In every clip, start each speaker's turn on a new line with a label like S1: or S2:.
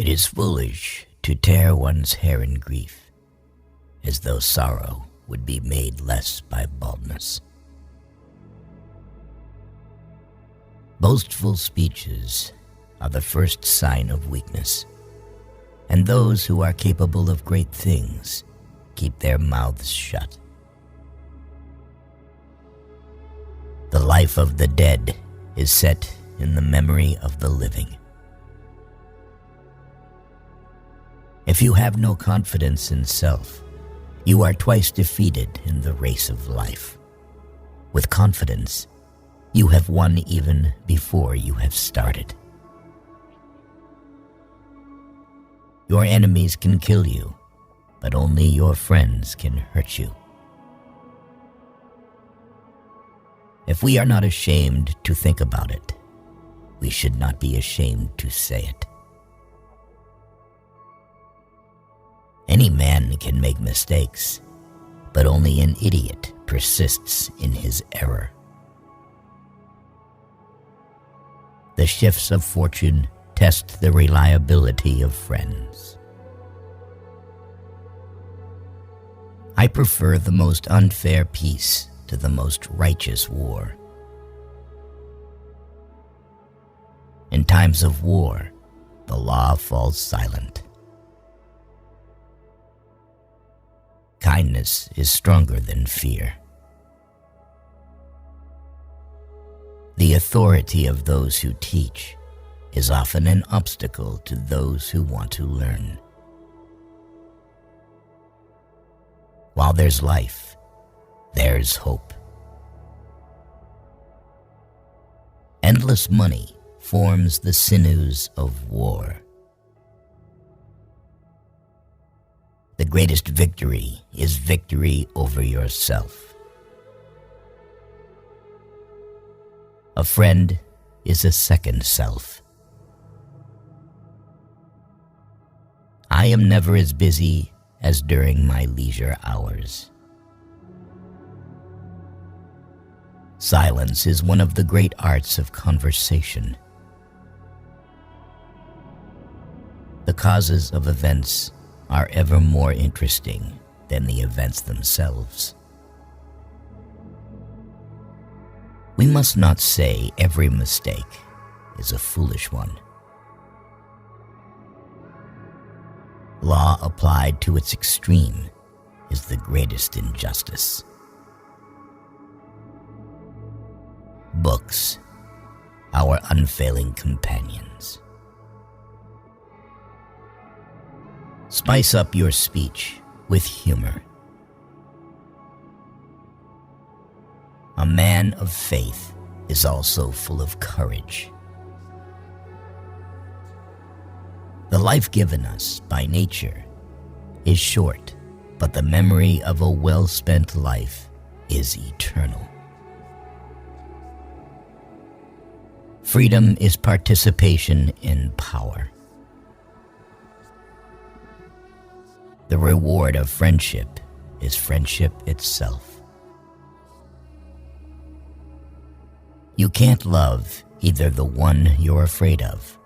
S1: It is foolish to tear one's hair in grief, as though sorrow would be made less by baldness. Boastful speeches are the first sign of weakness, and those who are capable of great things keep their mouths shut. The life of the dead is set in the memory of the living. If you have no confidence in self, you are twice defeated in the race of life. With confidence, you have won even before you have started. Your enemies can kill you, but only your friends can hurt you. If we are not ashamed to think about it, we should not be ashamed to say it. Any man can make mistakes, but only an idiot persists in his error. The shifts of fortune test the reliability of friends. I prefer the most unfair peace to the most righteous war. In times of war, the law falls silent. Kindness is stronger than fear. The authority of those who teach is often an obstacle to those who want to learn. While there's life, there's hope. Endless money forms the sinews of war. The greatest victory is victory over yourself. A friend is a second self. I am never as busy as during my leisure hours. Silence is one of the great arts of conversation. The causes of events are ever more interesting than the events themselves. We must not say every mistake is a foolish one. Law applied to its extreme is the greatest injustice. Books, our unfailing companions. Spice up your speech with humor. A man of faith is also full of courage. The life given us by nature is short, but the memory of a well-spent life is eternal. Freedom is participation in power. The reward of friendship is friendship itself. You can't love either the one you're afraid of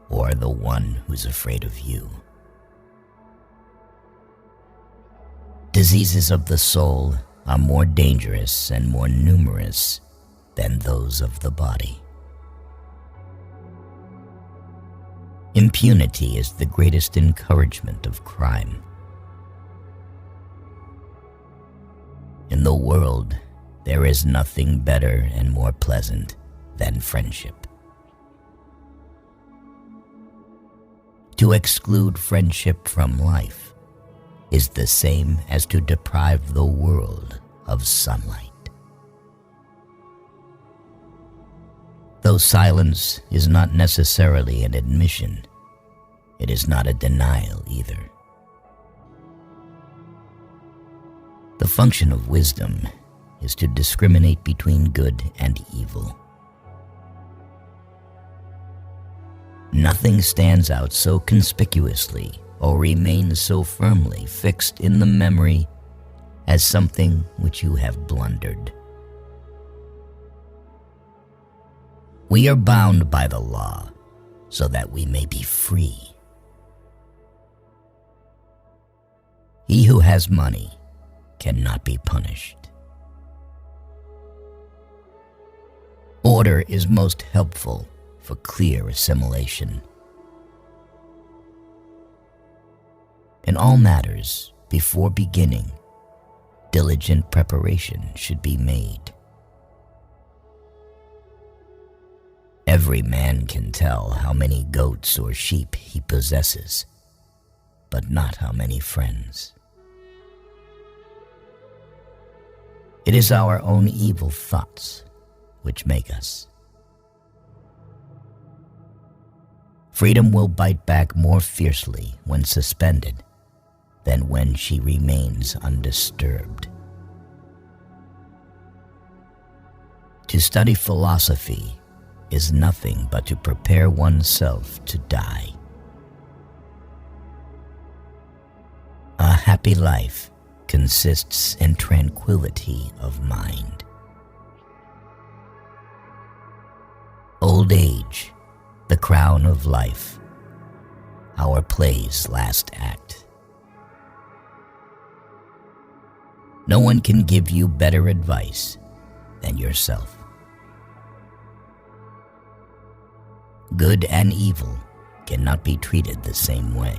S1: or the one who's afraid of you. Diseases of the soul are more dangerous and more numerous than those of the body. Impunity is the greatest encouragement of crime. In the world, there is nothing better and more pleasant than friendship. To exclude friendship from life is the same as to deprive the world of sunlight. Though silence is not necessarily an admission, it is not a denial either. The function of wisdom is to discriminate between good and evil. Nothing stands out so conspicuously or remains so firmly fixed in the memory as something which you have blundered. We are bound by the law so that we may be free. He who has money cannot be punished. Order is most helpful for clear assimilation. In all matters, before beginning, diligent preparation should be made. Every man can tell how many goats or sheep he possesses, but not how many friends. It is our own evil thoughts which make us. Freedom will bite back more fiercely when suspended than when she remains undisturbed. To study philosophy is nothing but to prepare oneself to die. A happy life consists in tranquility of mind. Old age, the crown of life, our play's last act. No one can give you better advice than yourself. Good and evil cannot be treated the same way.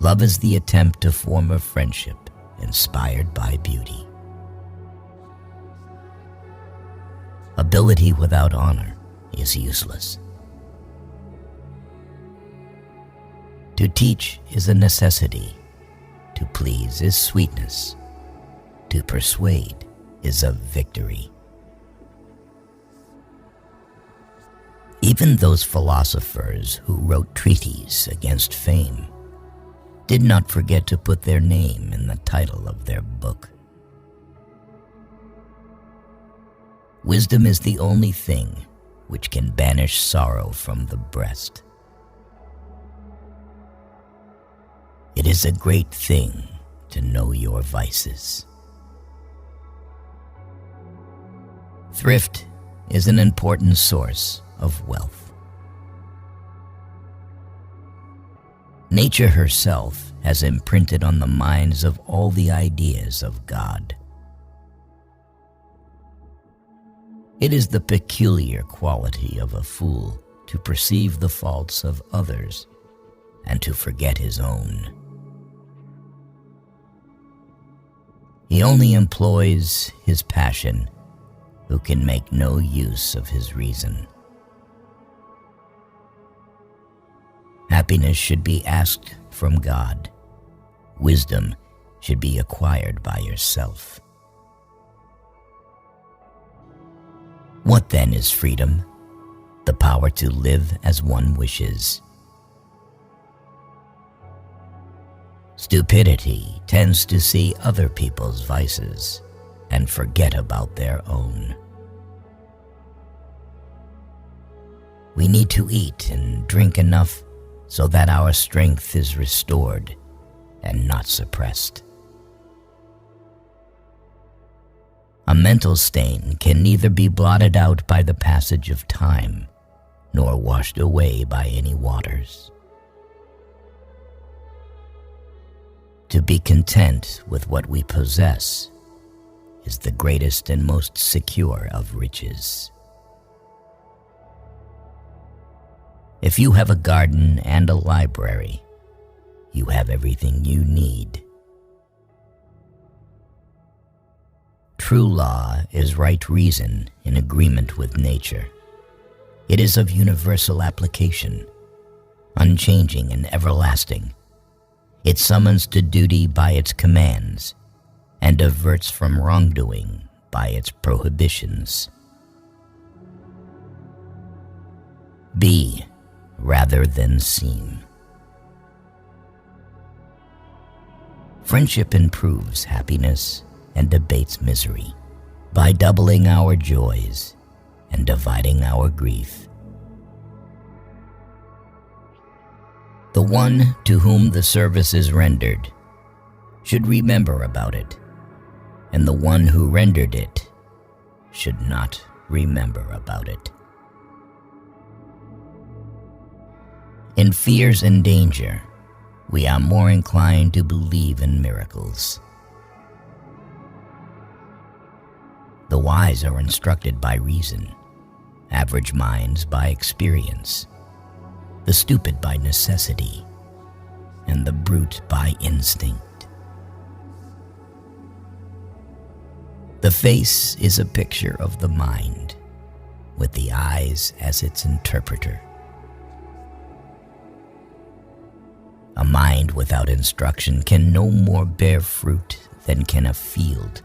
S1: Love is the attempt to form a friendship inspired by beauty. Ability without honor is useless. To teach is a necessity. To please is sweetness. To persuade is a victory. Even those philosophers who wrote treatises against fame did not forget to put their name in the title of their book. Wisdom is the only thing which can banish sorrow from the breast. It is a great thing to know your vices. Thrift is an important source of wealth. Nature herself has imprinted on the minds of all the ideas of God. It is the peculiar quality of a fool to perceive the faults of others and to forget his own. He only employs his passion who can make no use of his reason. Happiness should be asked from God. Wisdom should be acquired by yourself. What then is freedom? The power to live as one wishes. Stupidity tends to see other people's vices and forget about their own. We need to eat and drink enough so that our strength is restored and not suppressed. A mental stain can neither be blotted out by the passage of time nor washed away by any waters. To be content with what we possess is the greatest and most secure of riches. If you have a garden and a library, you have everything you need. True law is right reason in agreement with nature. It is of universal application, unchanging and everlasting. It summons to duty by its commands and averts from wrongdoing by its prohibitions. Be rather than seem. Friendship improves happiness and abates misery by doubling our joys and dividing our grief. The one to whom the service is rendered should remember about it, and the one who rendered it should not remember about it. In fears and danger, we are more inclined to believe in miracles. The wise are instructed by reason, average minds by experience, the stupid by necessity, and the brute by instinct. The face is a picture of the mind, with the eyes as its interpreter. A mind without instruction can no more bear fruit than can a field,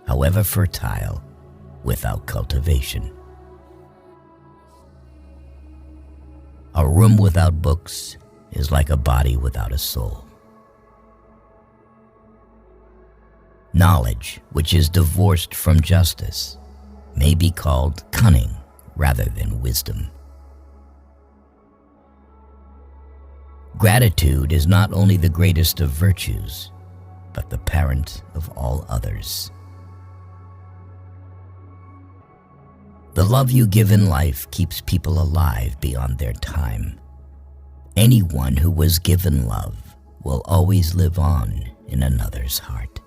S1: however fertile, without cultivation. A room without books is like a body without a soul. Knowledge, which is divorced from justice, may be called cunning rather than wisdom. Gratitude is not only the greatest of virtues, but the parent of all others. The love you give in life keeps people alive beyond their time. Anyone who was given love will always live on in another's heart.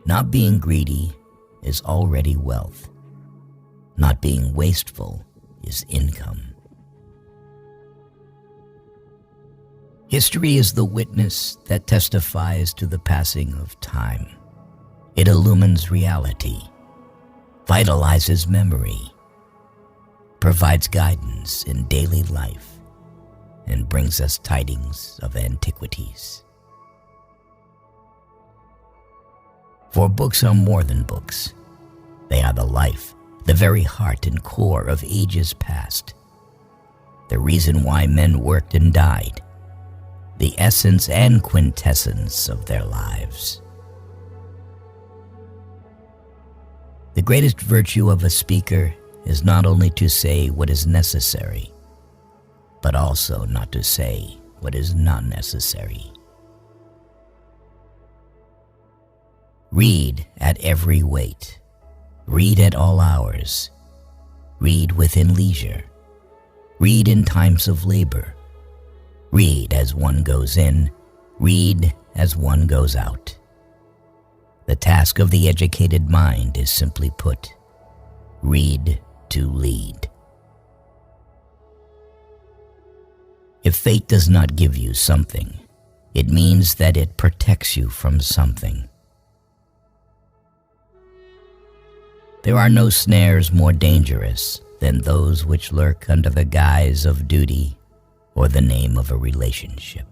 S1: Not being greedy is already wealth. Not being wasteful is income. History is the witness that testifies to the passing of time. It illumines reality, vitalizes memory, provides guidance in daily life, and brings us tidings of antiquities. For books are more than books. They are the life, the very heart and core of ages past. The reason why men worked and died, the essence and quintessence of their lives. The greatest virtue of a speaker is not only to say what is necessary, but also not to say what is not necessary. Read at every weight. Read at all hours. Read within leisure. Read in times of labor. Read as one goes in. Read as one goes out. The task of the educated mind is simply put, read to lead. If fate does not give you something, it means that it protects you from something. There are no snares more dangerous than those which lurk under the guise of duty or the name of a relationship.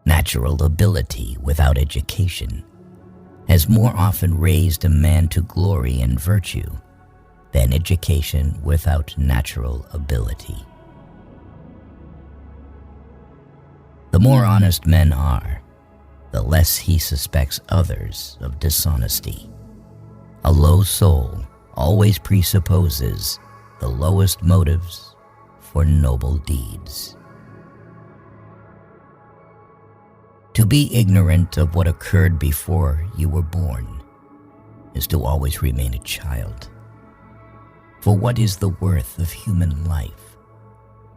S1: Natural ability without education has more often raised a man to glory and virtue than education without natural ability. The more honest men are, the less he suspects others of dishonesty. A low soul always presupposes the lowest motives for noble deeds. To be ignorant of what occurred before you were born is to always remain a child. For what is the worth of human life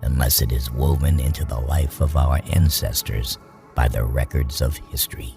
S1: unless it is woven into the life of our ancestors by the records of history?